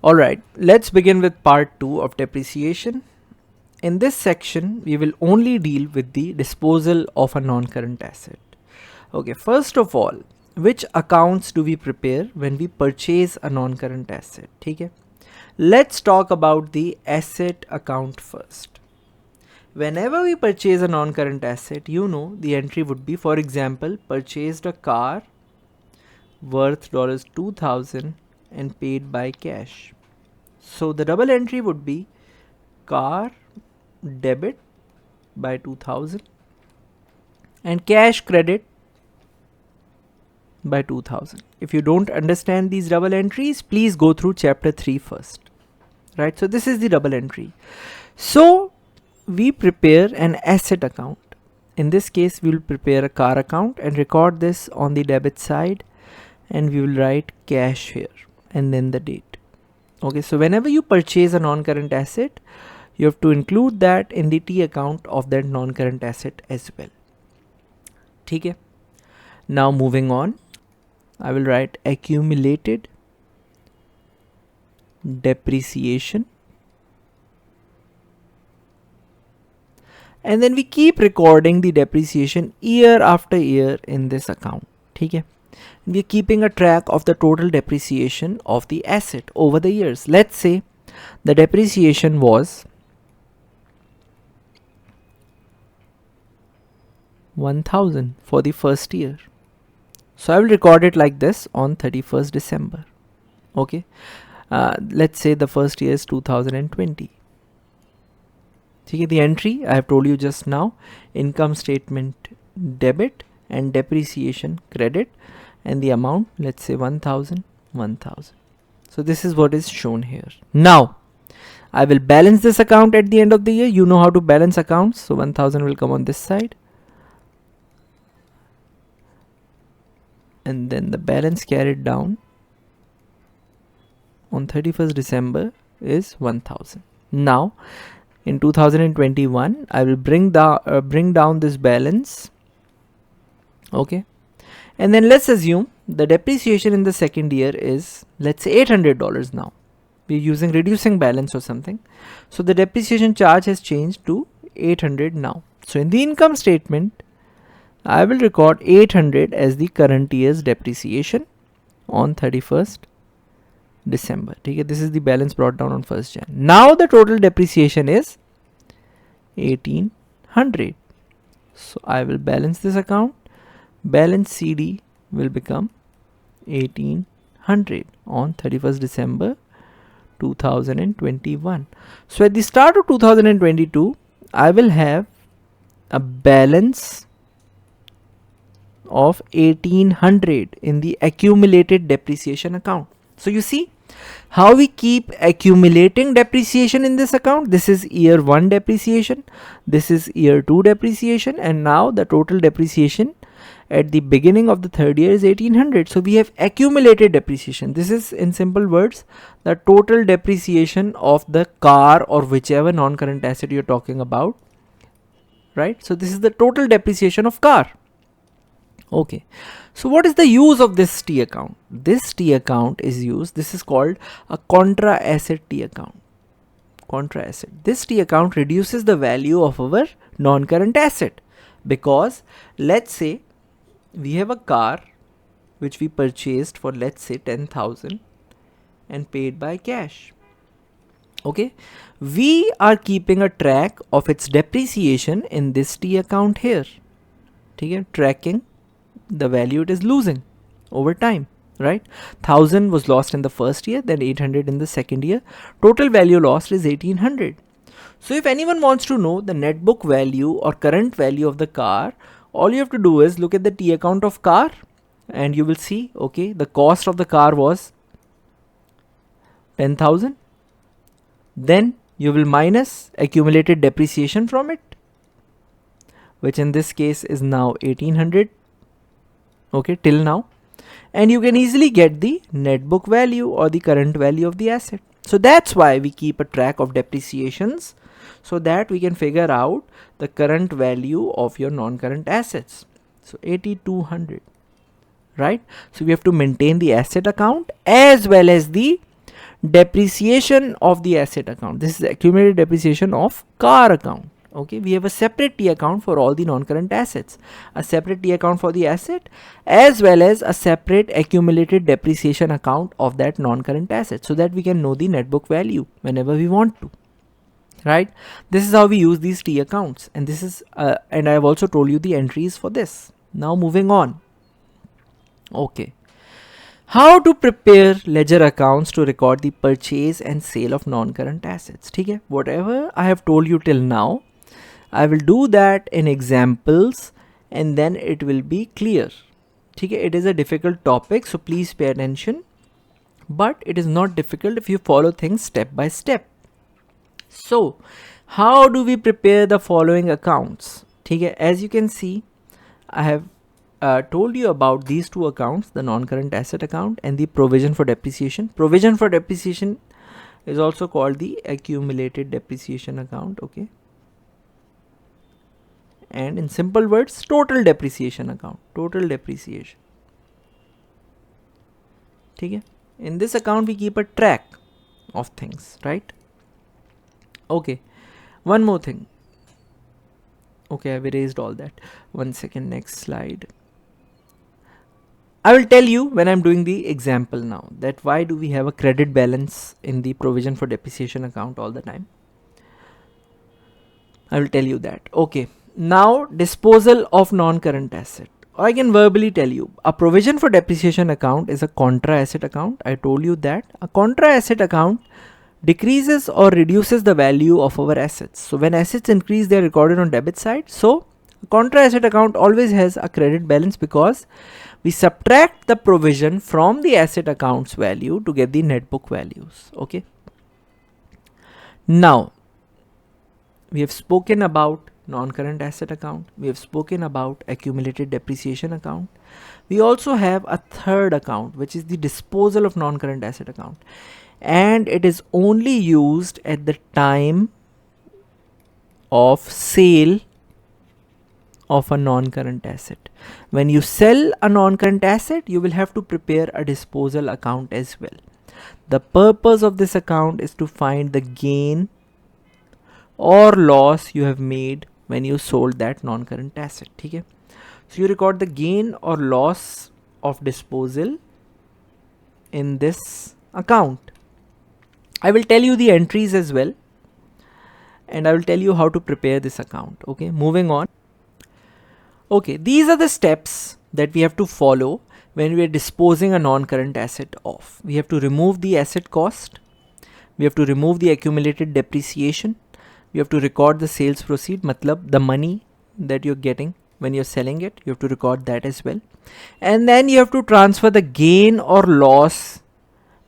Alright, let's begin with part 2 of depreciation. In this section, we will only deal with the disposal of a non-current asset. Okay, first of all, which accounts do we prepare when we purchase a non-current asset? Okay? Let's talk about the asset account first. Whenever we purchase a non-current asset, the entry would be, for example, purchased a car worth $2,000 and paid by cash. So the double entry would be car debit by 2000 and cash credit by 2000. If you don't understand these double entries, please go through chapter 3 first. Right? So this is the double entry. So we prepare an asset account. In this case, we will prepare a car account and record this on the debit side, and we will write cash here and then the date. Okay, so whenever you purchase a non-current asset, you have to include that in the T account of that non-current asset as well. Okay. Now moving on, I will write accumulated depreciation, and then we keep recording the depreciation year after year in this account. Okay. We are keeping a track of the total depreciation of the asset over the years. Let's say the depreciation was 1000 for the first year. So I will record it like this on 31st December. Okay. Let's say the first year is 2020. Okay, the entry I have told you just now, income statement debit and depreciation credit, and the amount, let's say 1000. So this is what is shown here. Now I will balance this account at the end of the year. You know how to balance accounts. So 1000 will come on this side, and then the balance carried down on 31st December is 1000. Now in 2021, I will bring down this balance. Okay, and then let's assume the depreciation in the second year is, let's say, $800 now. We're using reducing balance or something. So the depreciation charge has changed to 800 now. So in the income statement, I will record 800 as the current year's depreciation on 31st December. Okay, this is the balance brought down on 1st Jan. Now the total depreciation is 1800. So I will balance this account. Balance CD will become 1800 on 31st December 2021. So at the start of 2022, I will have a balance of 1800 in the accumulated depreciation account. So you see how we keep accumulating depreciation in this account. This is year 1 depreciation, this is year 2 depreciation, and now the total depreciation at the beginning of the third year is 1800. So we have accumulated depreciation. This is, in simple words, the total depreciation of the car or whichever non-current asset you're talking about, right? So this is the total depreciation of car. Okay, so what is the use of this T account? This T account is used, this is called a contra asset T account. Contra asset. This T account reduces the value of our non-current asset, because let's say we have a car which we purchased for, let's say, 10,000 and paid by cash. Okay, we are keeping a track of its depreciation in this T account here. Okay, tracking the value it is losing over time, right? 1000 was lost in the first year, then 800 in the second year. Total value lost is 1800. So if anyone wants to know the net book value or current value of the car, all you have to do is look at the T account of car, and you will see, okay, the cost of the car was 10,000. Then you will minus accumulated depreciation from it, which in this case is now 1800. Okay, till now, and you can easily get the net book value or the current value of the asset. So that's why we keep a track of depreciations, so that we can figure out the current value of your non-current assets. So 8200, right? So we have to maintain the asset account as well as the depreciation of the asset account. This is accumulated depreciation of car account. Okay, we have a separate T account for all the non-current assets, a separate T account for the asset, as well as a separate accumulated depreciation account of that non-current asset, so that we can know the net book value whenever we want to. Right? This is how we use these T accounts, and this is and I have also told you the entries for this. Now moving on. Okay. How to prepare ledger accounts to record the purchase and sale of non-current assets. Okay, whatever I have told you till now, I will do that in examples and then it will be clear. Okay, it is a difficult topic, so please pay attention, but it is not difficult if you follow things step by step. So how do we prepare the following accounts? Okay, as you can see, I have told you about these two accounts, the non-current asset account and the provision for depreciation. Provision for depreciation is also called the accumulated depreciation account. Okay, and in simple words, total depreciation account, total depreciation. Okay, in this account we keep a track of things, right? Okay, one more thing. Okay, I've erased all that. One second, next slide. I will tell you when I'm doing the example now that why do we have a credit balance in the provision for depreciation account all the time. I will tell you that. Okay, now disposal of non-current asset. Or I can verbally tell you a provision for depreciation account is a contra asset account. I told you that a contra asset account decreases or reduces the value of our assets. So when assets increase, they are recorded on debit side. So a contra asset account always has a credit balance because we subtract the provision from the asset account's value to get the net book values. Okay. Now we have spoken about non-current asset account. We have spoken about accumulated depreciation account. We also have a third account, which is the disposal of non-current asset account. And it is only used at the time of sale of a non-current asset. When you sell a non-current asset, you will have to prepare a disposal account as well. The purpose of this account is to find the gain or loss you have made when you sold that non-current asset. Okay? So you record the gain or loss of disposal in this account. I will tell you the entries as well, and I will tell you how to prepare this account. Okay, moving on. Okay, these are the steps that we have to follow when we are disposing a non-current asset off. We have to remove the asset cost. We have to remove the accumulated depreciation. We have to record the sales proceed, matlab the money that you're getting when you're selling it. You have to record that as well. And then you have to transfer the gain or loss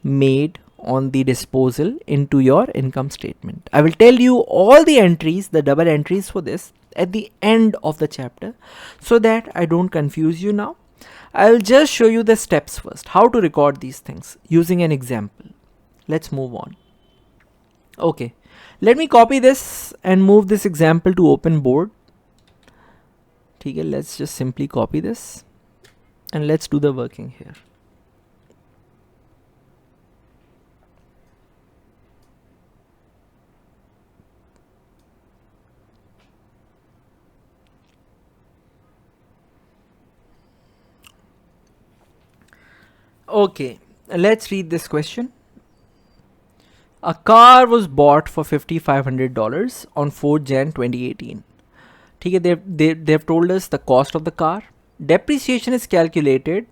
made on the disposal into your income statement. I will tell you all the entries, the double entries for this at the end of the chapter so that I don't confuse you now. I will just show you the steps first, how to record these things using an example. Let's move on. Okay, let me copy this and move this example to open board. Okay, let's just simply copy this and let's do the working here. Okay, let's read this question. A car was bought for $5,500 on 4th Jan 2018. Okay, they've told us the cost of the car. Depreciation is calculated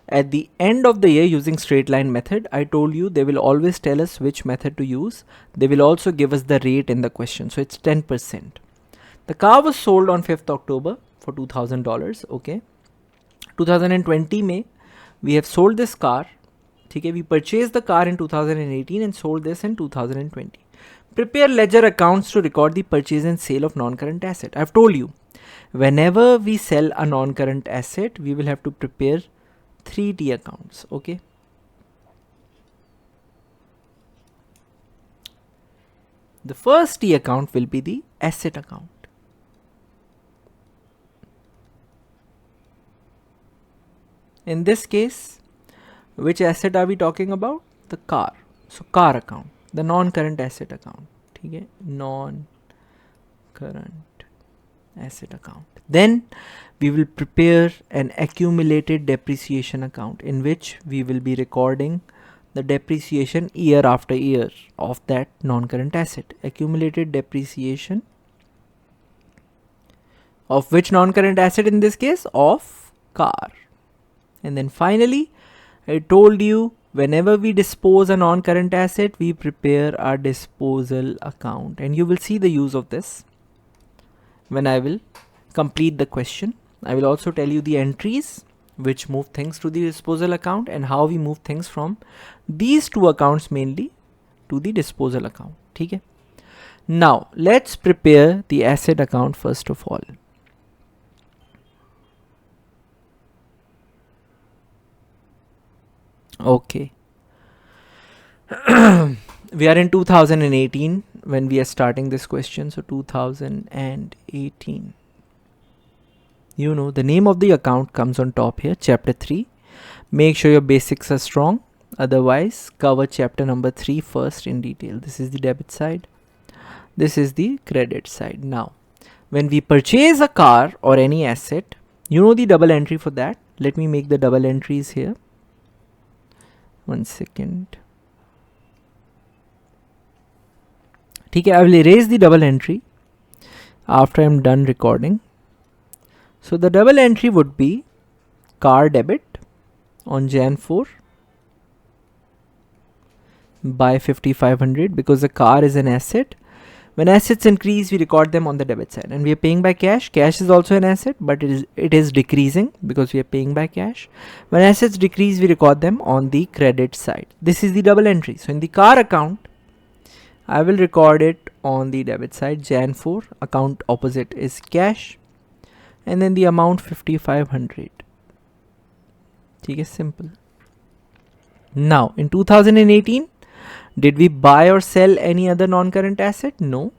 at the end of the year using straight line method. I told you they will always tell us which method to use. They will also give us the rate in the question. So it's 10%. The car was sold on 5th October for $2,000. Okay. 2020 May. We have sold this car. Okay, we purchased the car in 2018 and sold this in 2020. Prepare ledger accounts to record the purchase and sale of non-current asset. I've told you, whenever we sell a non-current asset, we will have to prepare 3 T accounts. Okay. The first T account will be the asset account. In this case, which asset are we talking about? The car. So car account, the non-current asset account, ठीक है, non-current asset account. Then we will prepare an accumulated depreciation account in which we will be recording the depreciation year after year of that non-current asset. Accumulated depreciation of which non-current asset in this case? Of car. And then finally, I told you whenever we dispose a non-current asset, we prepare our disposal account, and you will see the use of this when I will complete the question. I will also tell you the entries which move things to the disposal account and how we move things from these two accounts mainly to the disposal account. Okay? Now let's prepare the asset account first of all. Okay. We are in 2018 when we are starting this question. So 2018. You know, the name of the account comes on top here, chapter 3. Make sure your basics are strong. Otherwise, cover chapter number 3 first in detail. This is the debit side. This is the credit side. Now, when we purchase a car or any asset, you know the double entry for that. Let me make the double entries here. 1 second. Okay, I will erase the double entry after I am done recording. So the double entry would be car debit on Jan 4 by 5500 because the car is an asset. When assets increase, we record them on the debit side, and we are paying by cash. Cash is also an asset, but it is decreasing because we are paying by cash. When assets decrease, we record them on the credit side. This is the double entry. So in the car account, I will record it on the debit side. Jan 4 account opposite is cash, and then the amount 5500. Okay, simple. Now in 2018, did we buy or sell any other non-current asset? No.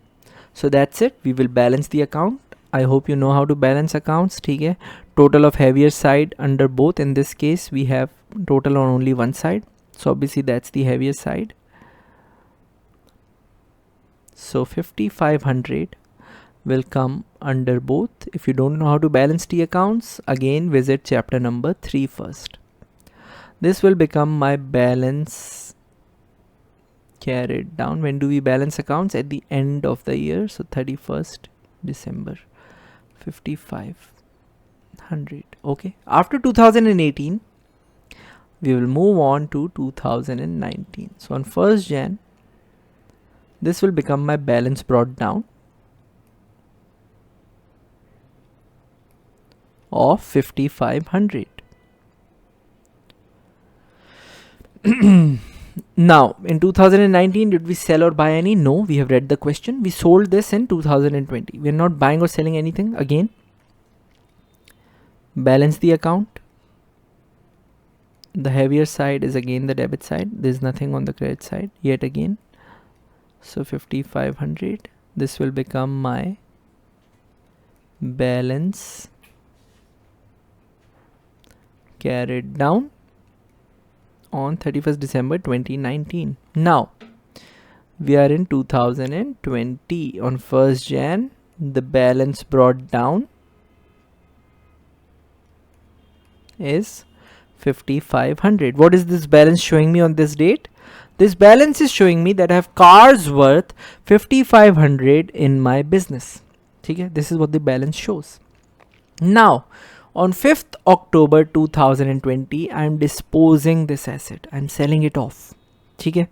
So that's it. We will balance the account. I hope you know how to balance accounts. Okay. Total of heavier side under both. In this case, we have total on only one side. So obviously that's the heavier side. So 5500 will come under both. If you don't know how to balance the accounts, again visit chapter number 3 first. This will become my balance carried down. When do we balance accounts? At the end of the year. So 31st December. 5500. Okay. After 2018, we will move on to 2019. So on 1st Jan, this will become my balance brought down of 5500. Now in 2019, did we sell or buy any? No, we have read the question. We sold this in 2020. We are not buying or selling anything. Again, balance the account. The heavier side is again the debit side. There is nothing on the credit side yet again. So 5500. This will become my balance carried down on 31st December 2019. Now we are in 2020. On 1st Jan, the balance brought down is 5500. What is this balance showing me on this date? This balance is showing me that I have cars worth 5500 in my business. Okay, this is what the balance shows. Now on 5th October 2020, I am disposing this asset. I am selling it off. Okay?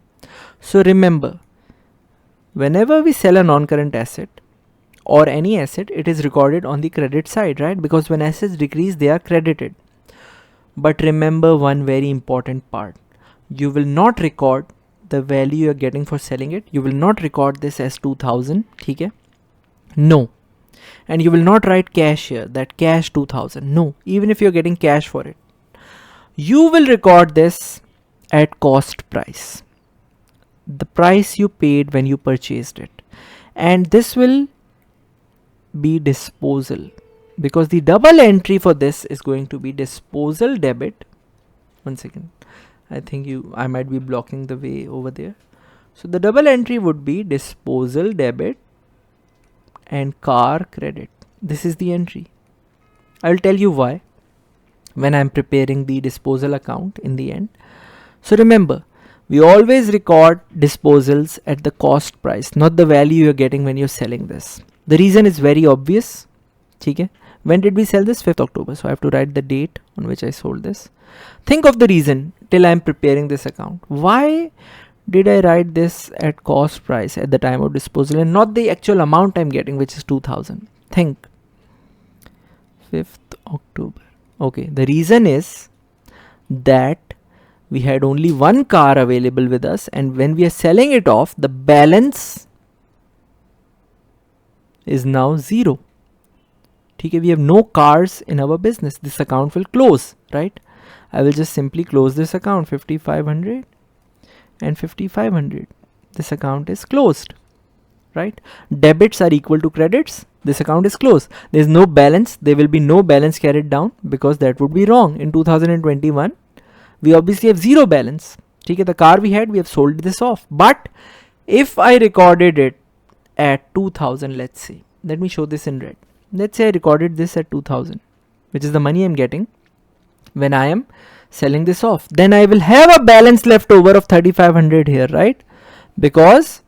So remember, whenever we sell a non-current asset or any asset, it is recorded on the credit side, right? Because when assets decrease, they are credited. But remember one very important part. You will not record the value you are getting for selling it. You will not record this as 2000. Okay? No. And you will not write cash here, that cash 2000. No, even if you're getting cash for it, you will record this at cost price, the price you paid when you purchased it. And this will be disposal, because the double entry for this is going to be disposal debit. 1 second, I think I might be blocking the way over there. So the double entry would be disposal debit and car credit. This is the entry. I'll tell you why when I'm preparing the disposal account in the end. So remember, we always record disposals at the cost price, not the value you're getting when you're selling this. The reason is very obvious. Okay? When did we sell this? 5th October. So I have to write the date on which I sold this. Think of the reason till I'm preparing this account. Why did I write this at cost price at the time of disposal and not the actual amount I'm getting, which is 2000? Think. 5th October. Okay, the reason is that we had only one car available with us, and when we are selling it off, the balance is now 0. Okay, we have no cars in our business. This account will close, right? I will just simply close this account, 5500 and 5500. This account is closed, right? Debits are equal to credits. This account is closed. There is no balance. There will be no balance carried down because that would be wrong. In 2021, we obviously have 0 balance. Okay, the car we had, we have sold this off. But if I recorded it at 2000, let's say, let me show this in red. Let's say I recorded this at 2000, which is the money I'm getting when I am selling this off. Then I will have a balance left over of 3500 here, right? Because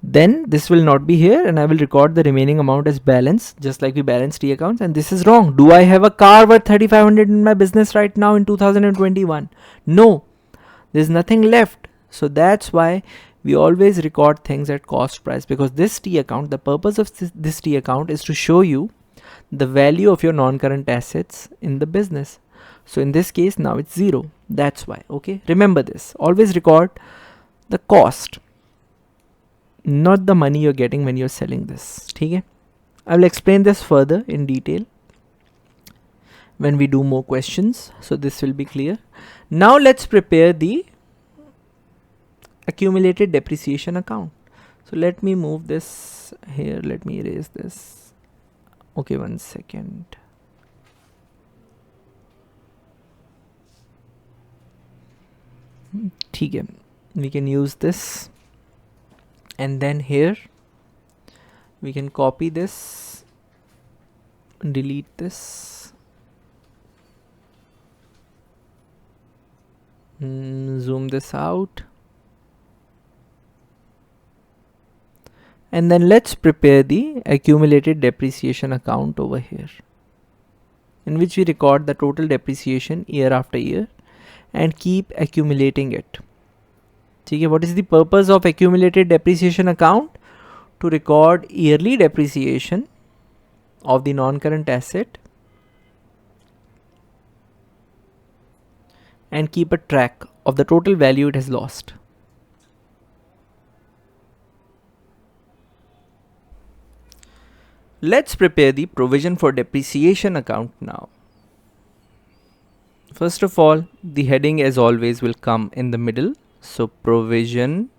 then this will not be here and I will record the remaining amount as balance, just like we balance T accounts, and this is wrong. Do I have a car worth 3500 in my business right now in 2021? No, there's nothing left. So that's why we always record things at cost price, because this T account, the purpose of this T account is to show you the value of your non-current assets in the business. So in this case, now it's 0. That's why. Okay, remember this. Always record the cost, not the money you're getting when you're selling this. Okay, I will explain this further in detail when we do more questions, so this will be clear. Now let's prepare the accumulated depreciation account. So let me move this here. Let me erase this. Okay, one second. Okay, we can use this, and then here we can copy this, delete this, zoom this out, and then let's prepare the accumulated depreciation account over here, in which we record the total depreciation year after year and keep accumulating it. Okay, what is the purpose of accumulated depreciation account? To record yearly depreciation of the non-current asset and keep a track of the total value it has lost. Let's prepare the provision for depreciation account now. First of all, the heading as always will come in the middle. So provision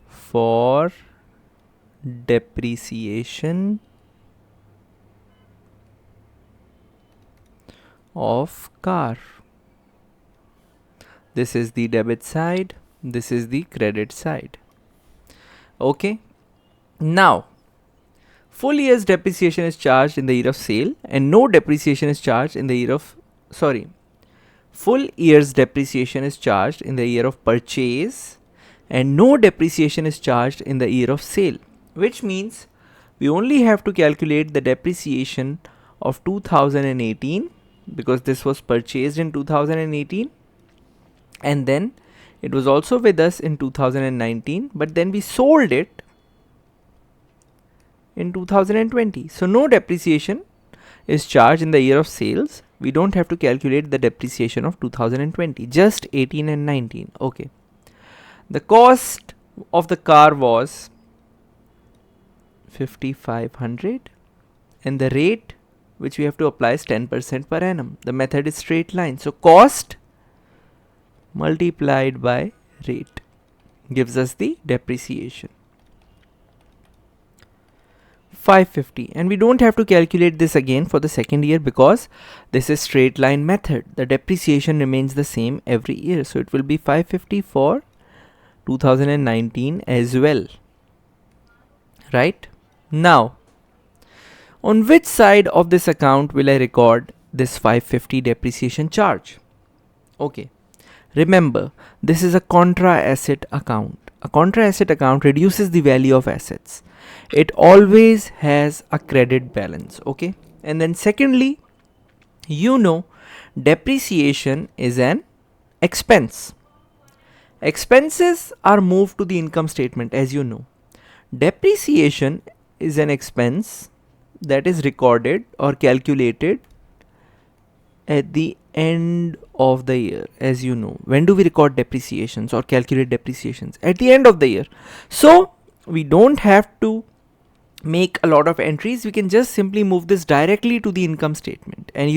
for depreciation of car. This is the debit side. This is the credit side. Okay. Now, full year's depreciation is charged in the year of sale and no depreciation is charged in the year of, full year's depreciation is charged in the year of purchase and no depreciation is charged in the year of sale, which means we only have to calculate the depreciation of 2018 because this was purchased in 2018 and then it was also with us in 2019, but then we sold it in 2020. So no depreciation is charged in the year of sales. We don't have to calculate the depreciation of 2020, just 18 and 19. Okay. The cost of the car was 5500 and the rate which we have to apply is 10% per annum. The method is straight line. So cost multiplied by rate gives us the depreciation. 550, and we don't have to calculate this again for the second year because this is straight line method. The depreciation remains the same every year, so it will be 550 for 2019 as well. Right? Now, on which side of this account will I record this 550 depreciation charge? Okay, remember, this is a contra asset account. A contra asset account reduces the value of assets. It always has a credit balance. Okay, and then secondly, depreciation is an expense. Expenses are moved to the income statement, as you know. Depreciation is an expense that is recorded or calculated at the end of the year, as you know. When do we record depreciations or calculate depreciations? At the end of the year. So we don't have to make a lot of entries. We can just simply move this directly to the income statement. And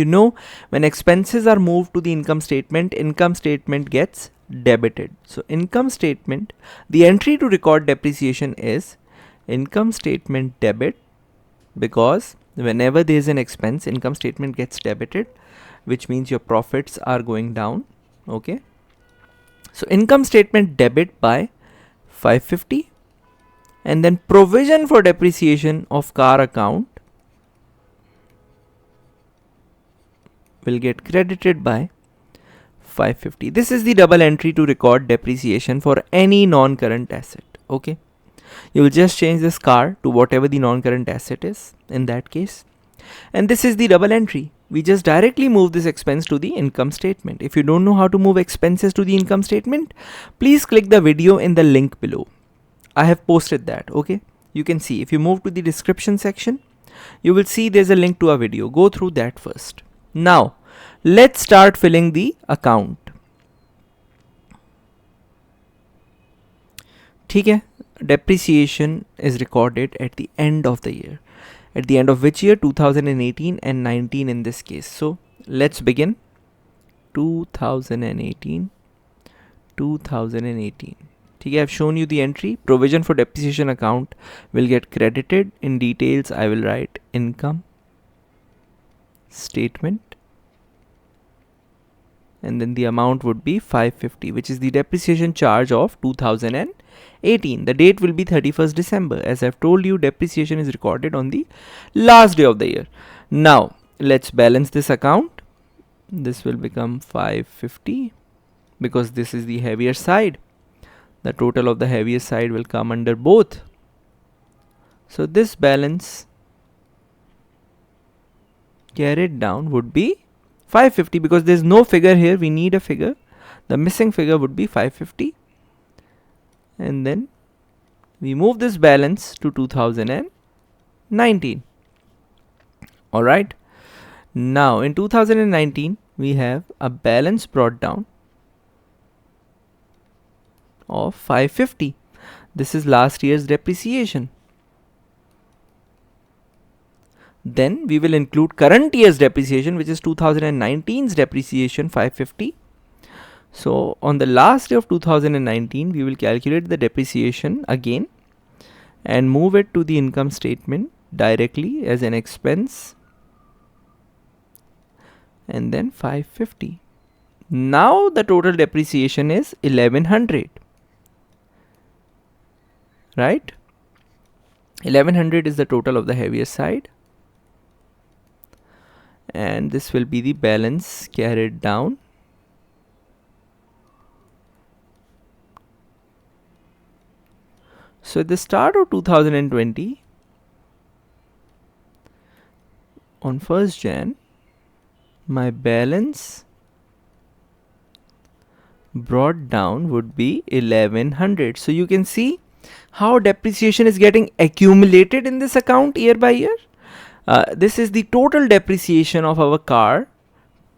when expenses are moved to the income statement gets debited. So income statement, the entry to record depreciation is income statement debit, because whenever there is an expense, income statement gets debited, which means your profits are going down. Okay, so income statement debit by 550, and then provision for depreciation of car account will get credited by 550. This is the double entry to record depreciation for any non-current asset. Okay, you will just change this car to whatever the non-current asset is in that case, and this is the double entry. We just directly move this expense to the income statement. If you don't know how to move expenses to the income statement, please click the video in the link below. I have posted that. Okay, you can see, if you move to the description section, you will see there's a link to a video. Go through that first. Now let's start filling the account. Okay, depreciation is recorded at the end of the year. At the end of which year? 2018 and 19 in this case. So let's begin. 2018. Okay, I've shown you the entry. Provision for depreciation account will get credited. In details, I will write income statement, and then the amount would be 550, which is the depreciation charge of 2018. The date will be 31st December. As I've told you, depreciation is recorded on the last day of the year. Now let's balance this account. This will become 550 because this is the heavier side. The total of the heavier side will come under both. So this balance carried down would be 550, because there's no figure here. We need a figure. The missing figure would be 550. And then we move this balance to 2019. All right. Now in 2019, we have a balance brought down of 550. This is last year's depreciation. Then we will include current year's depreciation, which is 2019's depreciation, 550. So on the last day of 2019, we will calculate the depreciation again and move it to the income statement directly as an expense, and then 550. Now the total depreciation is 1100. Right? 1100 is the total of the heavier side, and this will be the balance carried down. So at the start of 2020, on 1st Jan, my balance brought down would be 1100. So you can see how depreciation is getting accumulated in this account year by year. This is the total depreciation of our car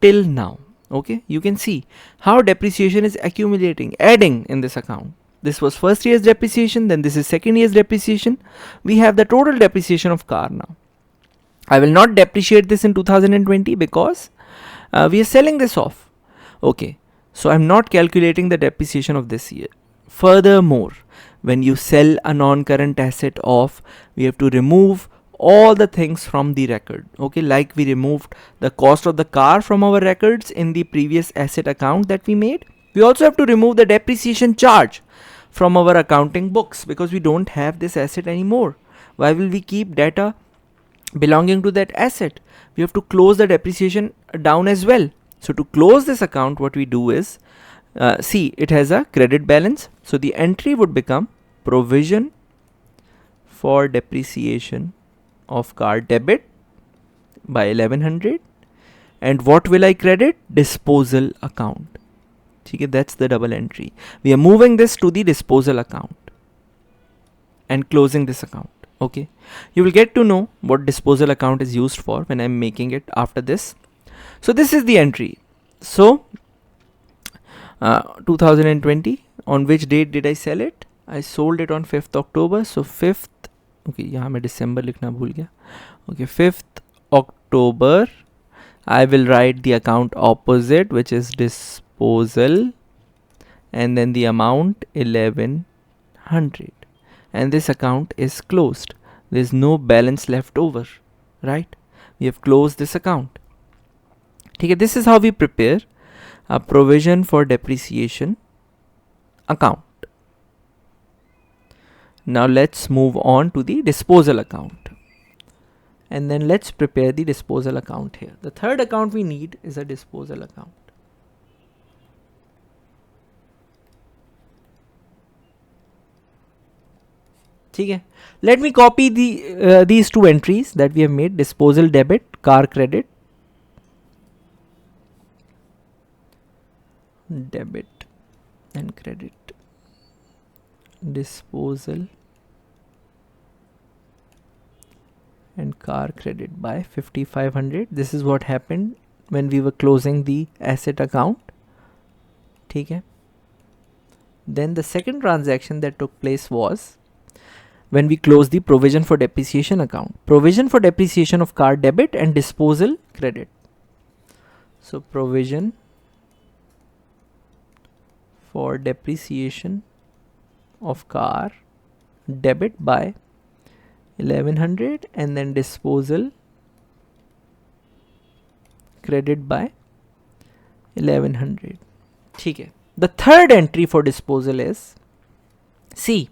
till now. Okay, you can see how depreciation is accumulating, adding in this account. This was first year's depreciation, then this is second year's depreciation. We have the total depreciation of car now. I will not depreciate this in 2020 because we are selling this off. Okay, so I'm not calculating the depreciation of this year. Furthermore, when you sell a non-current asset off, we have to remove all the things from the record. Okay, like we removed the cost of the car from our records in the previous asset account that we made. We also have to remove the depreciation charge from our accounting books because we don't have this asset anymore. Why will we keep data belonging to that asset? We have to close the depreciation down as well. So to close this account, what we do is, see, it has a credit balance. So the entry would become provision for depreciation of car debit by 1100. And what will I credit? Disposal account. Okay, that's the double entry. We are moving this to the disposal account and closing this account. Okay, you will get to know what disposal account is used for when I'm making it after this. So this is the entry. So 2020, on which date did I sell it? I sold it on 5th October. So 5th, okay, यहाँ मैं December लिखना भूल गया. Okay, 5th October, I will write the account opposite, which is disposal, and then the amount 1100. And this account is closed. There's no balance left over, right? We have closed this account. Okay, this is how we prepare a provision for depreciation account. Now let's move on to the disposal account. And then let's prepare the disposal account here. The third account we need is a disposal account. Okay. Let me copy these two entries that we have made: disposal debit, car credit, debit and credit, disposal and car credit by 5500. This is what happened when we were closing the asset account. Okay. Then the second transaction that took place was when we close the provision for depreciation account. Provision for depreciation of car debit and disposal credit. So provision for depreciation of car debit by 1100 and then disposal credit by 1100. Okay. The third entry for disposal is, see,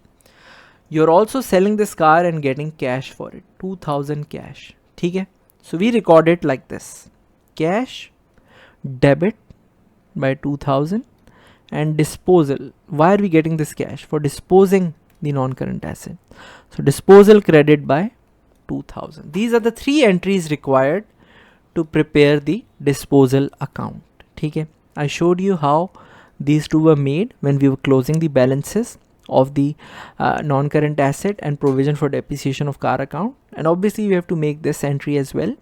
you're also selling this car and getting cash for it, 2000 cash. Okay. So we record it like this: cash debit by 2000 and disposal. Why are we getting this cash? For disposing the non-current asset. So disposal credit by 2000. These are the three entries required to prepare the disposal account. Okay. I showed you how these two were made when we were closing the balances of the non-current asset and provision for depreciation of car account. And obviously we have to make this entry as well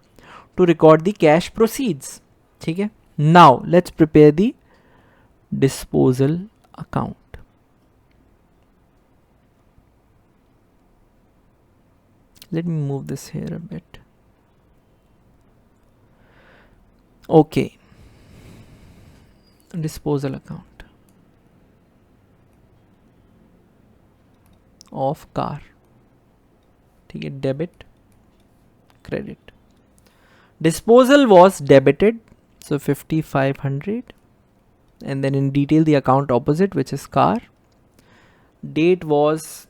to record the cash proceeds. Okay. Now let's prepare the disposal account. Let me move this here a bit. Okay. Disposal account of car. Okay, debit, credit. Disposal was debited, so 5500, and then in detail the account opposite, which is car. Date was,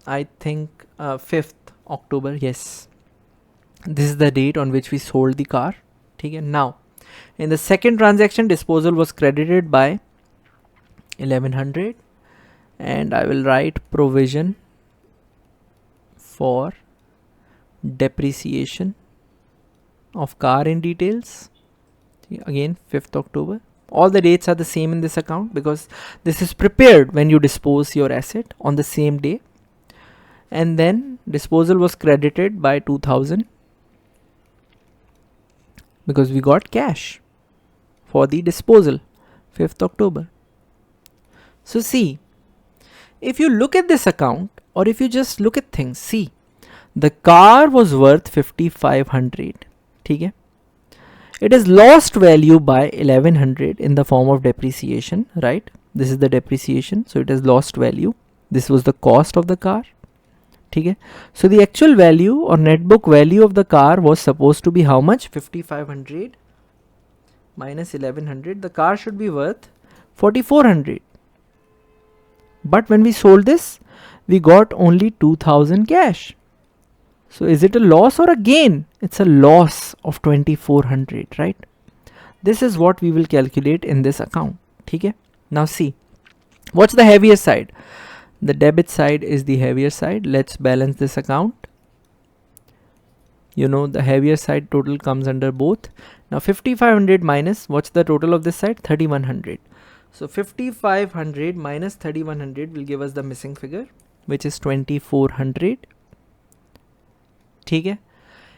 I think, 5th October. Yes, this is the date on which we sold the car. Okay. Now in the second transaction, disposal was credited by 1100, and I will write provision for depreciation of car in details. Again, 5th October. All the dates are the same in this account because this is prepared when you dispose your asset on the same day. And then disposal was credited by 2000 because we got cash for the disposal, 5th October. So see, if you look at this account, or if you just look at things, see, the car was worth 5500. Okay. It is lost value by 1100 in the form of depreciation, right? This is the depreciation, so it is lost value. This was the cost of the car. ठीक है. So the actual value or net book value of the car was supposed to be how much? 5500 minus 1100. The car should be worth 4400. But when we sold this, we got only 2000 cash. So is it a loss or a gain? It's a loss of 2400, right? This is what we will calculate in this account. Okay? Now see, what's the heavier side? The debit side is the heavier side. Let's balance this account. You know, the heavier side total comes under both. Now 5500 minus, what's the total of this side? 3100. So 5500 minus 3100 will give us the missing figure, which is 2400. Okay?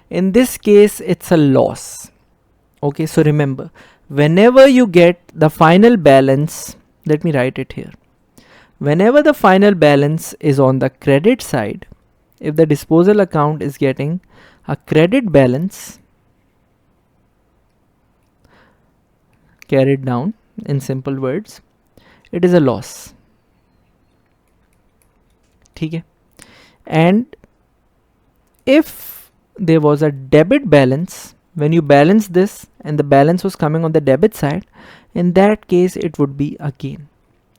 In this case, it's a loss. Okay, so remember, whenever you get the final balance, let me write it here. Whenever the final balance is on the credit side, if the disposal account is getting a credit balance carried down, in simple words, it is a loss. Okay? And if there was a debit balance, when you balance this and the balance was coming on the debit side, in that case it would be a gain.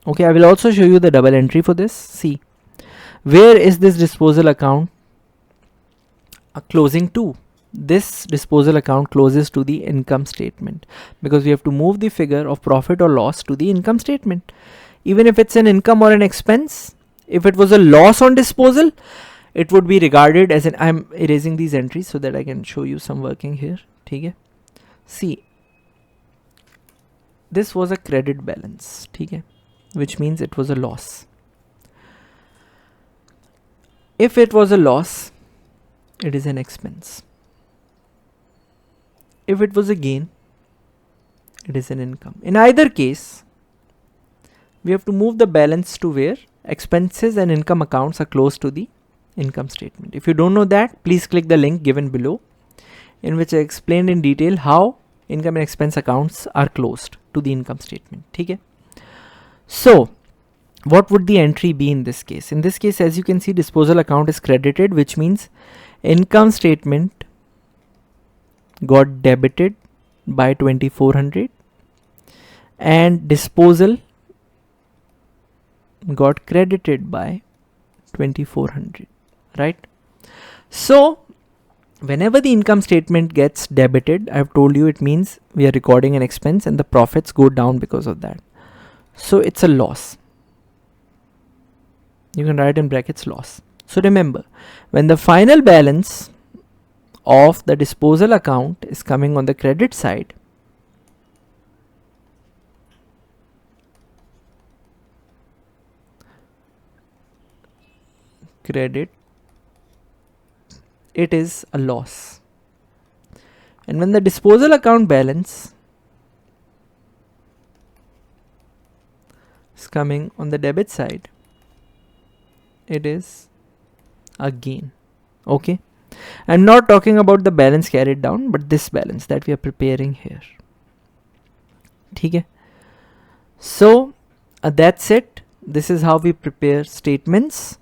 Okay, I will also show you the double entry for this. See, where is this disposal account closing to? This disposal account closes to the income statement, because we have to move the figure of profit or loss to the income statement. Even if it's an income or an expense, if it was a loss on disposal, it would be regarded as an, I'm erasing these entries so that I can show you some working here. Okay? See, this was a credit balance, okay, which means it was a loss. If it was a loss, it is an expense. If it was a gain, it is an income. In either case, we have to move the balance to where expenses and income accounts are close to the income statement. If you don't know that, please click the link given below, in which I explained in detail how income and expense accounts are closed to the income statement. Okay? So, what would the entry be in this case? In this case, as you can see, disposal account is credited, which means income statement got debited by 2400 and disposal got credited by 2400, right? So whenever the income statement gets debited, I've told you it means we are recording an expense and the profits go down because of that. So it's a loss. You can write in brackets loss. So remember, when the final balance of the disposal account is coming on the credit side, credit, it is a loss. And when the disposal account balance is coming on the debit side, it is a gain. Okay? I'm not talking about the balance carried down, but this balance that we are preparing here. Okay? So that's it. This is how we prepare statements.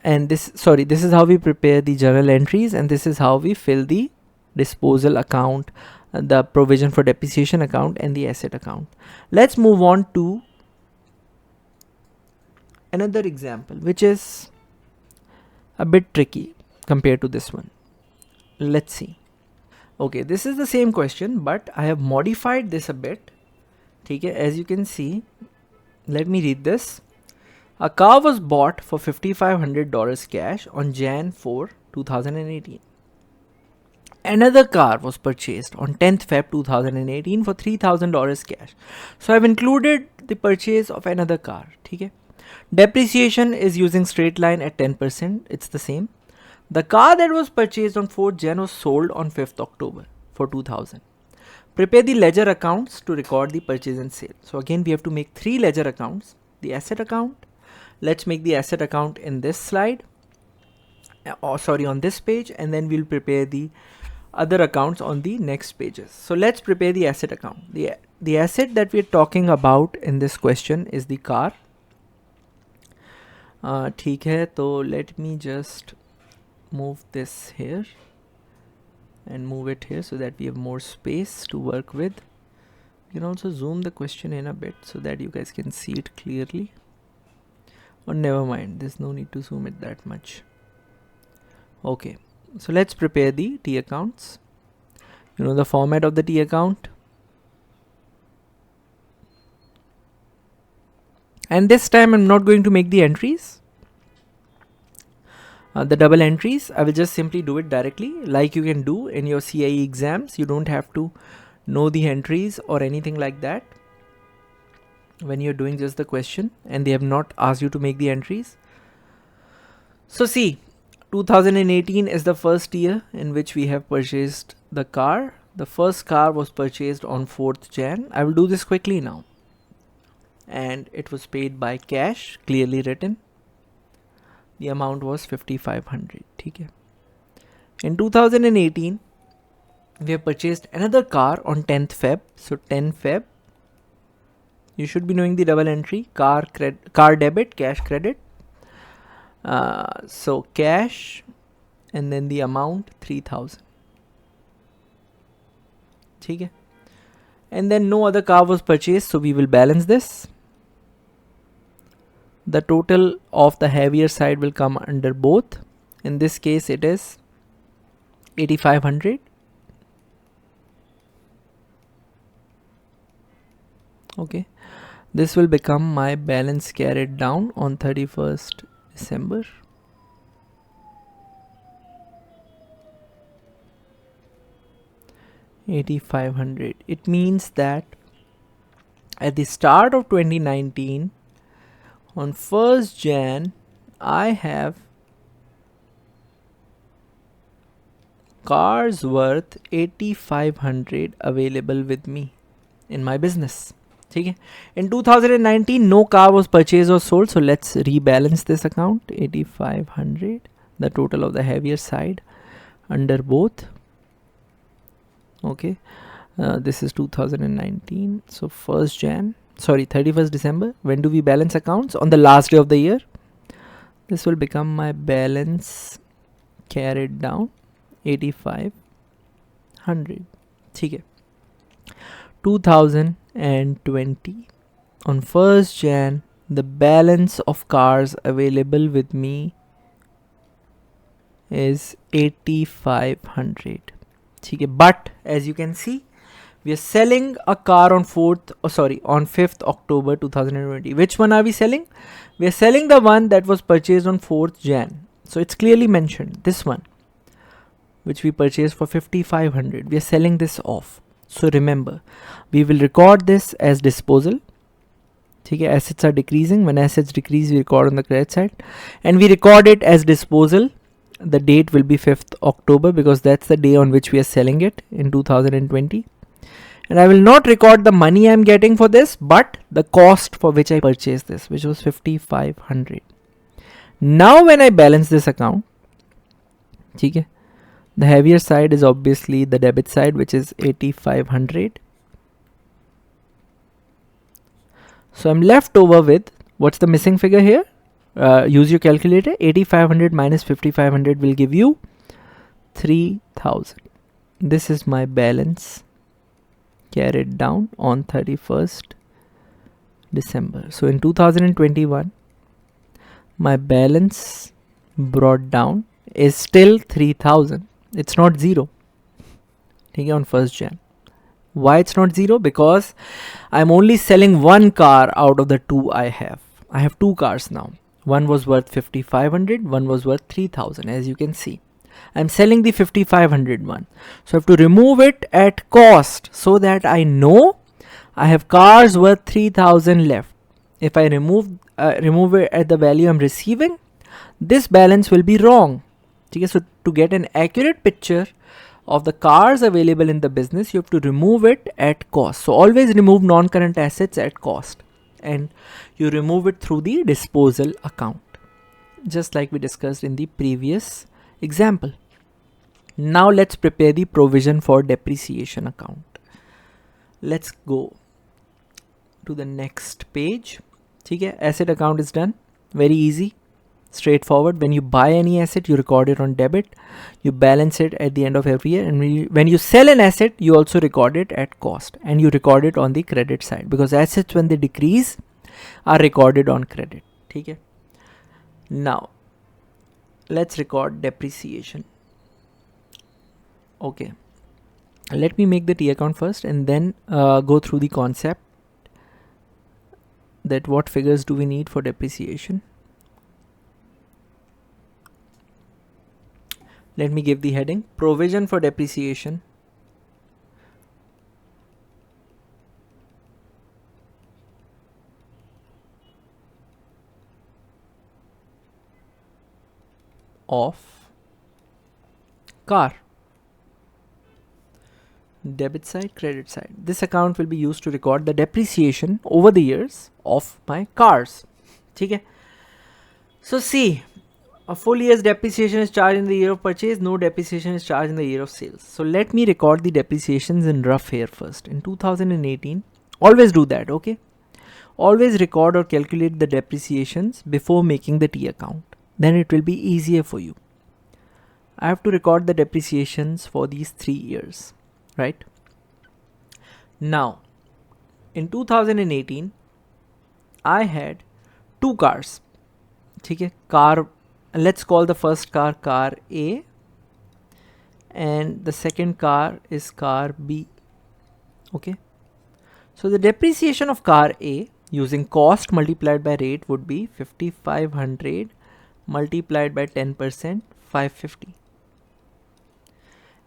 This is how we prepare the journal entries, and this is how we fill the disposal account, the provision for depreciation account, and the asset account. Let's move on to another example, which is a bit tricky compared to this one. Let's see. Okay, this is the same question, but I have modified this a bit. Okay, as you can see, let me read this. A car was bought for $5,500 cash on Jan 4, 2018. Another car was purchased on 10th Feb 2018 for $3,000 cash. So I've included the purchase of another car. Okay? Depreciation is using straight line at 10%. It's the same. The car that was purchased on 4th Jan was sold on 5th October for 2000. Prepare the ledger accounts to record the purchase and sale. So again, we have to make 3 ledger accounts. The asset account. Let's make the asset account in this slide. On this page, and then we'll prepare the other accounts on the next pages. So let's prepare the asset account. The asset that we're talking about in this question is the car. ठीक है, तो let me just move this here and move it here so that we have more space to work with. You can also zoom the question in a bit so that you guys can see it clearly. Or never mind, there's no need to zoom it that much. Okay, so let's prepare the T accounts. You know the format of the T account. And this time I'm not going to make the entries. The double entries, I will just simply do it directly like you can do in your CIE exams. You don't have to know the entries or anything like that when you're doing just the question and they have not asked you to make the entries. So see, 2018 is the first year in which we have purchased the car. The first car was purchased on 4th Jan. I will do this quickly now. And it was paid by cash, clearly written. The amount was 5500. Okay. In 2018, we have purchased another car on 10th Feb. So 10 Feb. You should be knowing the double entry. Car debit, cash credit. So cash and then the amount 3000. Okay. And then no other car was purchased, so we will balance this. The total of the heavier side will come under both. In this case it is 8500. Okay, this will become my balance carried down on 31st December. $8,500. It means that at the start of 2019, on 1st Jan, I have cars worth 8500 available with me in my business. Okay. In 2019, no car was purchased or sold, so let's rebalance this account. 8500, the total of the heavier side under both. Okay, this is 2019, so 31st December. When do we balance accounts? On the last day of the year. This will become my balance carried down 8500. Okay. 2020, on 1st Jan, the balance of cars available with me is 8500. Okay, but as you can see, we are selling a car on 5th October 2020. Which one are we selling? We are selling the one that was purchased on 4th Jan. So it's clearly mentioned, this one, which we purchased for 5500. We are selling this off. So remember, we will record this as disposal. Okay, assets are decreasing. When assets decrease, we record on the credit side. And we record it as disposal. The date will be 5th October because that's the day on which we are selling it in 2020. And I will not record the money I'm getting for this, but the cost for which I purchased this, which was 5500. Now when I balance this account, okay, the heavier side is obviously the debit side, which is 8500. So I'm left over with, what's the missing figure here? Use your calculator. 8500 minus 5500 will give you 3000. This is my balance carried down on 31st December. So in 2021, my balance brought down is still 3000. It's not zero. Okay, on 1st Jan. Why it's not zero? Because I'm only selling one car out of the two I have. I have two cars now. One was worth 5500, one was worth 3000, as you can see. I'm selling the 5500 one. So I have to remove it at cost so that I know I have cars worth 3000 left. If I remove it at the value I'm receiving, this balance will be wrong. Okay, so to get an accurate picture of the cars available in the business, you have to remove it at cost. So always remove non-current assets at cost, and you remove it through the disposal account, just like we discussed in the previous example. Now let's prepare the provision for depreciation account. Let's go to the next page. Okay, asset account is done. Very easy. Straightforward. When you buy any asset, you record it on debit, you balance it at the end of every year, and when you sell an asset, you also record it at cost, and you record it on the credit side, because assets, when they decrease, are recorded on credit. Okay. Now let's record depreciation. Okay, let me make the T account first, and then go through the concept that what figures do we need for depreciation. Let me give the heading: provision for depreciation of car. Debit side, credit side. This account will be used to record the depreciation over the years of my cars. Okay. So see, a full year's depreciation is charged in the year of purchase. No depreciation is charged in the year of sales. So let me record the depreciations in rough here first. In 2018, always do that, okay? Always record or calculate the depreciations before making the T account. Then it will be easier for you. I have to record the depreciations for these 3 years, right? Now, in 2018, I had 2 cars. Okay, car. Let's call the first car car A, and the second car is car B. Okay, so the depreciation of car A using cost multiplied by rate would be 5500 multiplied by 10%, 550.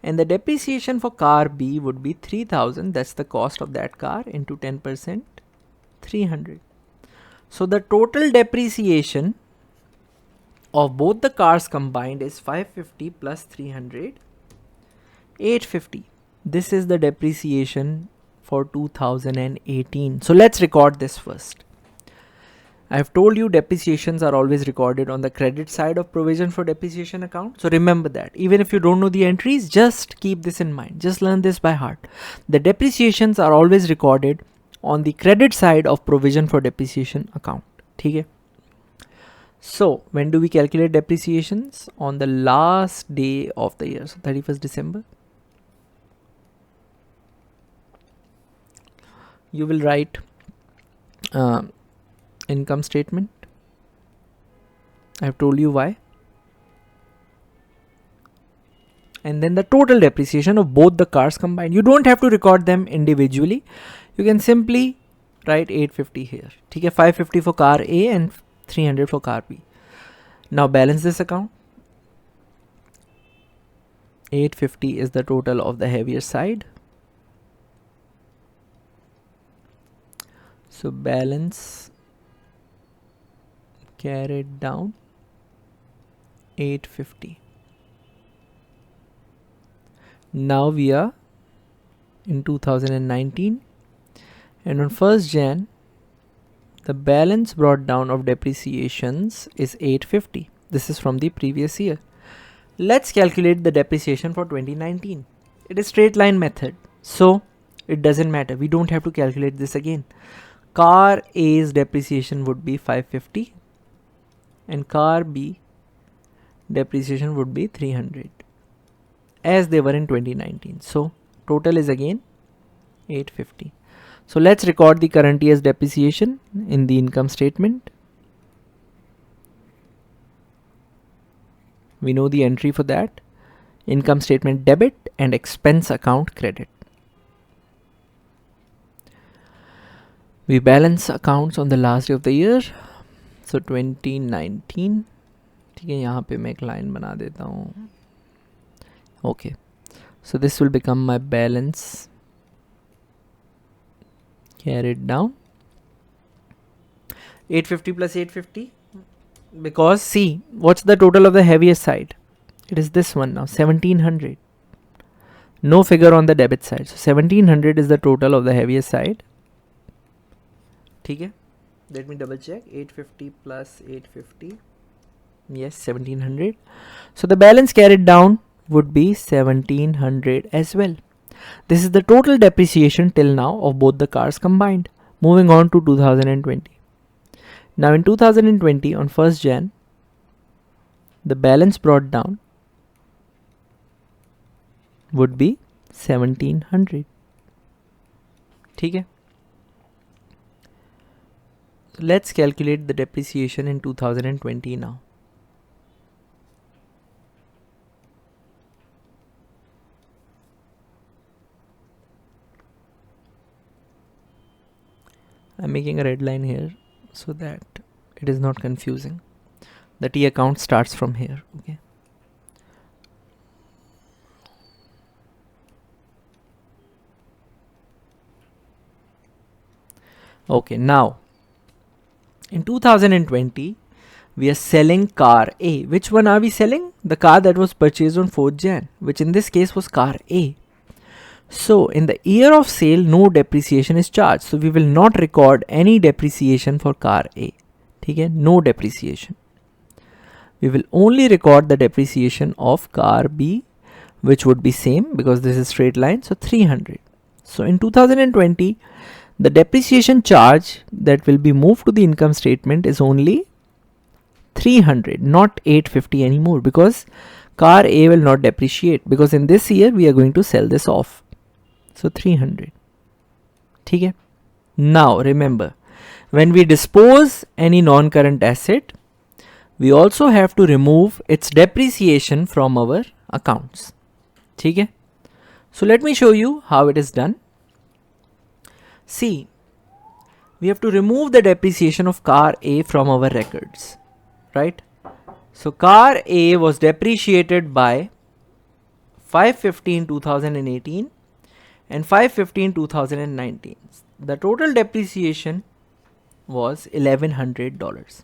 And the depreciation for car B would be 3000, that's the cost of that car, into 10%, 300. So the total depreciation of both the cars combined is 550 plus 300, 850. This is the depreciation for 2018. So let's record this first. I have told you depreciations are always recorded on the credit side of provision for depreciation account. So remember that. Even if you don't know the entries, just keep this in mind. Just learn this by heart. The depreciations are always recorded on the credit side of provision for depreciation account. Okay? So when do we calculate depreciations? On the last day of the year, so 31st December. You will write income statement. I have told you why. And then the total depreciation of both the cars combined. You don't have to record them individually. You can simply write 850 here. Okay, 550 for car A and 300 for car B. Now balance this account. 850 is the total of the heavier side. So balance carried down 850. Now we are in 2019, and on 1st Jan the balance brought down of depreciations is 850. This is from the previous year. Let's calculate the depreciation for 2019. It is straight line method, so it doesn't matter. We don't have to calculate this again. Car A's depreciation would be 550 and car B depreciation would be 300 as they were in 2019. So total is again 850. So let's record the current year's depreciation in the income statement. We know the entry for that. Income statement debit and expense account credit. We balance accounts on the last day of the year. So 2019. ठीक है, यहाँ पे मैं एक line बना देता हूँ. Okay. So this will become my balance carried down. 850 plus 850. Because see, what's the total of the heaviest side? It is this one now, 1700. No figure on the debit side. So 1700 is the total of the heaviest side. Okay, let me double check. 850 plus 850. Yes, 1700. So the balance carried down would be 1700 as well. This is the total depreciation till now of both the cars combined. Moving on to 2020. Now in 2020 on 1st Jan, the balance brought down would be 1700. ठीक है. So let's calculate the depreciation in 2020 now. I'm making a red line here so that it is not confusing. The T account starts from here. Okay. Okay, now in 2020 we are selling car A. Which one are we selling? The car that was purchased on 4th Jan, which in this case was car A. So in the year of sale, no depreciation is charged. So we will not record any depreciation for car A. Okay, no depreciation. We will only record the depreciation of car B, which would be same because this is straight line. So 300. So in 2020, the depreciation charge that will be moved to the income statement is only 300, not 850 anymore, because car A will not depreciate, because in this year we are going to sell this off. So 300. Okay. Now remember, when we dispose any non-current asset, we also have to remove its depreciation from our accounts. Okay. So let me show you how it is done. See, we have to remove the depreciation of car A from our records, right? So car A was depreciated by 550 in 2018 and 550 in 2019. The total depreciation was $1,100.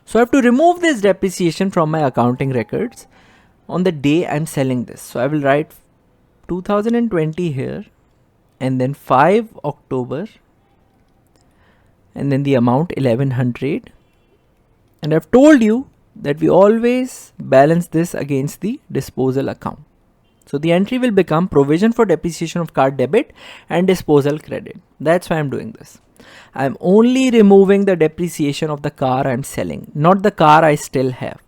So I have to remove this depreciation from my accounting records on the day I'm selling this. So I will write 2020 here, and then 5 October, and then the amount 1100. And I've told you that we always balance this against the disposal account. So the entry will become provision for depreciation of car debit and disposal credit. That's why I'm doing this. I'm only removing the depreciation of the car I'm selling, not the car I still have.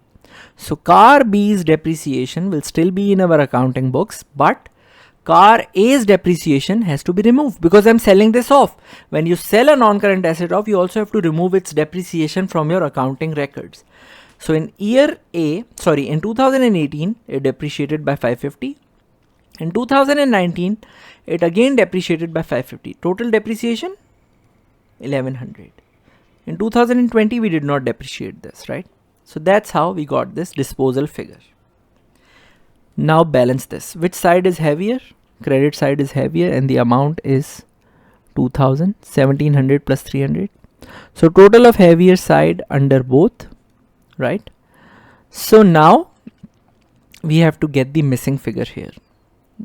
So car B's depreciation will still be in our accounting books, but car A's depreciation has to be removed because I'm selling this off. When you sell a non-current asset off, you also have to remove its depreciation from your accounting records. So in in 2018, it depreciated by 550. In 2019, it again depreciated by 550. Total depreciation, 1100. In 2020, we did not depreciate this, right? So that's how we got this disposal figure. Now balance this. Which side is heavier? Credit side is heavier, and the amount is 2000, 1700 plus 300. So total of heavier side under both, right? So now we have to get the missing figure here.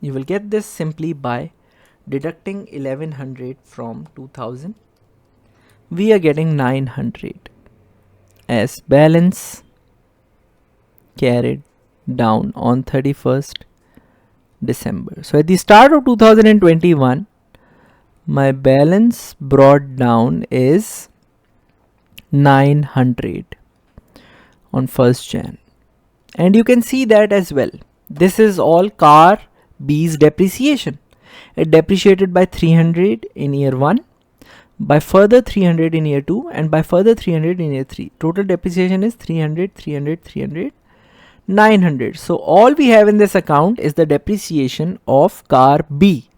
You will get this simply by deducting 1100 from 2000. We are getting 900 as balance carried down on 31st December. So at the start of 2021, my balance brought down is 900 on 1st Jan. And you can see that as well. This is all car B's depreciation. It depreciated by 300 in year 1, by further 300 in year 2, and by further 300 in year 3. Total depreciation is 300, 300, 300, 900. So all we have in this account is the depreciation of car B.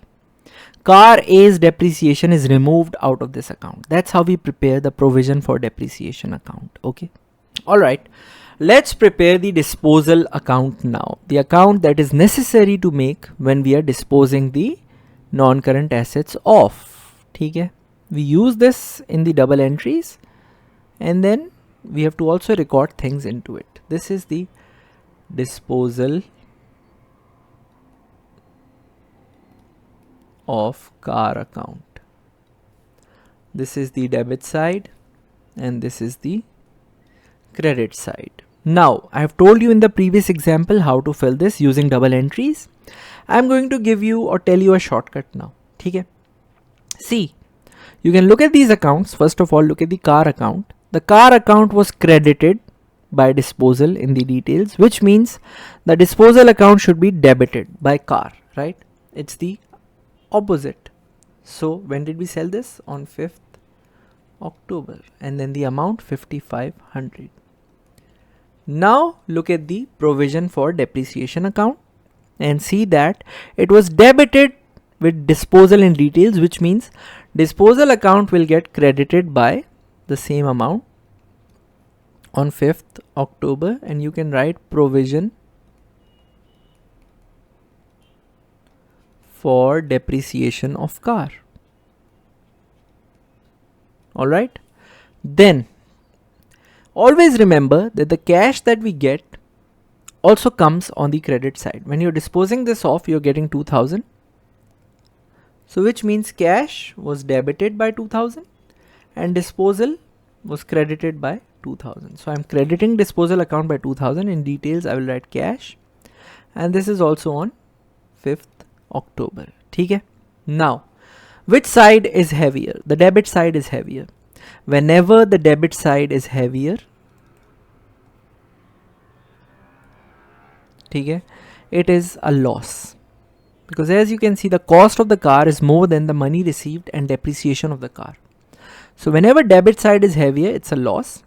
Car A's depreciation is removed out of this account. That's how we prepare the provision for depreciation account. Okay. All right. Let's prepare the disposal account now. The account that is necessary to make when we are disposing the non-current assets off. Okay. We use this in the double entries, and then we have to also record things into it. This is the disposal of car account. This is the debit side and this is the credit side. Now I have told you in the previous example how to fill this using double entries. I'm going to give you or tell you a shortcut now. Okay. See, you can look at these accounts. First of all, look at the car account. The car account was credited by disposal in the details, which means the disposal account should be debited by car, right? It's the opposite. So when did we sell this? On 5th October, and then the amount 5500. Now look at the provision for depreciation account and see that it was debited with disposal in details, which means disposal account will get credited by the same amount on 5th October, and you can write provision for depreciation of car. Alright, then always remember that the cash that we get also comes on the credit side. When you're disposing this off, you're getting 2000. So which means cash was debited by 2000 and disposal was credited by 2000. So I'm crediting disposal account by 2000. In details I will write cash, and this is also on 5th October. Okay? Now, which side is heavier? The debit side is heavier. Whenever the debit side is heavier, okay, it is a loss, because as you can see, the cost of the car is more than the money received and depreciation of the car. So whenever debit side is heavier, it's a loss.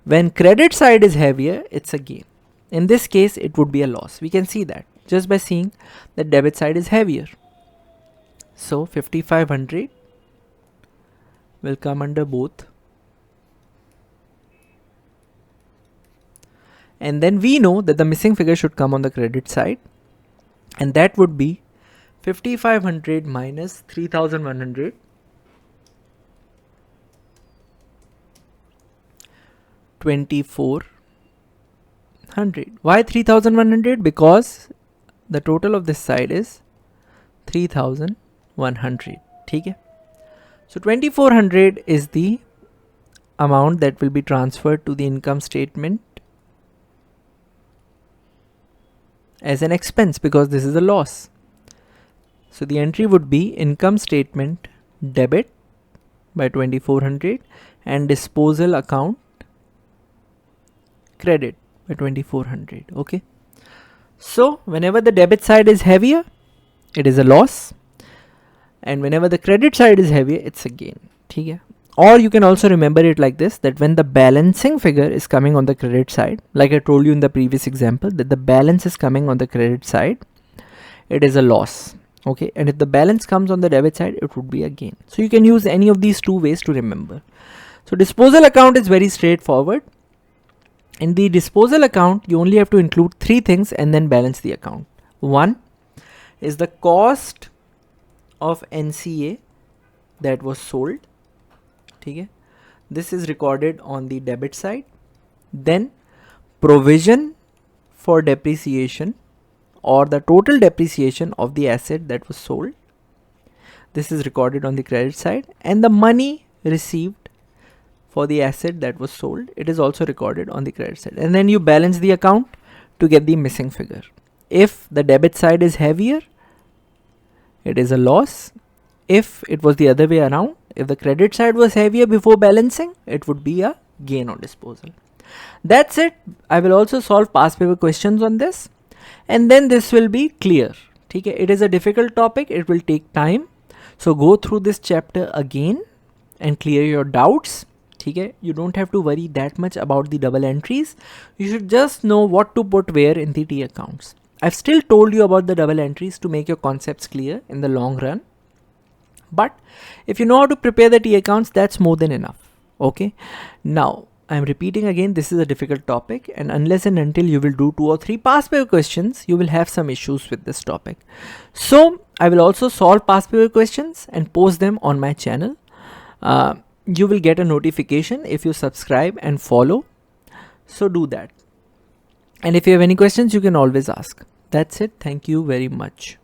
When credit side is heavier, it's a gain. In this case, it would be a loss. We can see that just by seeing that debit side is heavier. So 5500 will come under both. And then we know that the missing figure should come on the credit side, and that would be 5500 minus 3100. 2400. Why 3100? Because the total of this side is 3100. Okay? So 2400 is the amount that will be transferred to the income statement as an expense, because this is a loss. So the entry would be income statement debit by 2400 and disposal account credit by 2400. Okay, so whenever the debit side is heavier, it is a loss, and whenever the credit side is heavier, it's a gain. Okay? Or you can also remember it like this, that when the balancing figure is coming on the credit side, like I told you in the previous example, that the balance is coming on the credit side, it is a loss. Okay, and if the balance comes on the debit side, it would be a gain. So you can use any of these two ways to remember. So disposal account is very straightforward. In the disposal account, you only have to include three things and then balance the account. One is the cost of NCA that was sold. Okay? This is recorded on the debit side. Then provision for depreciation, or the total depreciation of the asset that was sold. This is recorded on the credit side, and the money received for the asset that was sold, it is also recorded on the credit side. And then you balance the account to get the missing figure. If the debit side is heavier, it is a loss. If it was the other way around, if the credit side was heavier before balancing, it would be a gain on disposal. That's it. I will also solve past paper questions on this, and then this will be clear. Okay? It is a difficult topic. It will take time. So go through this chapter again and clear your doubts. Okay? You don't have to worry that much about the double entries. You should just know what to put where in the T accounts. I've still told you about the double entries to make your concepts clear in the long run. But if you know how to prepare the T accounts, that's more than enough. Okay? Now, I'm repeating again, this is a difficult topic, and unless and until you will do 2 or 3 past paper questions, you will have some issues with this topic. So I will also solve past paper questions and post them on my channel. You will get a notification if you subscribe and follow. So do that. And if you have any questions, you can always ask. That's it. Thank you very much.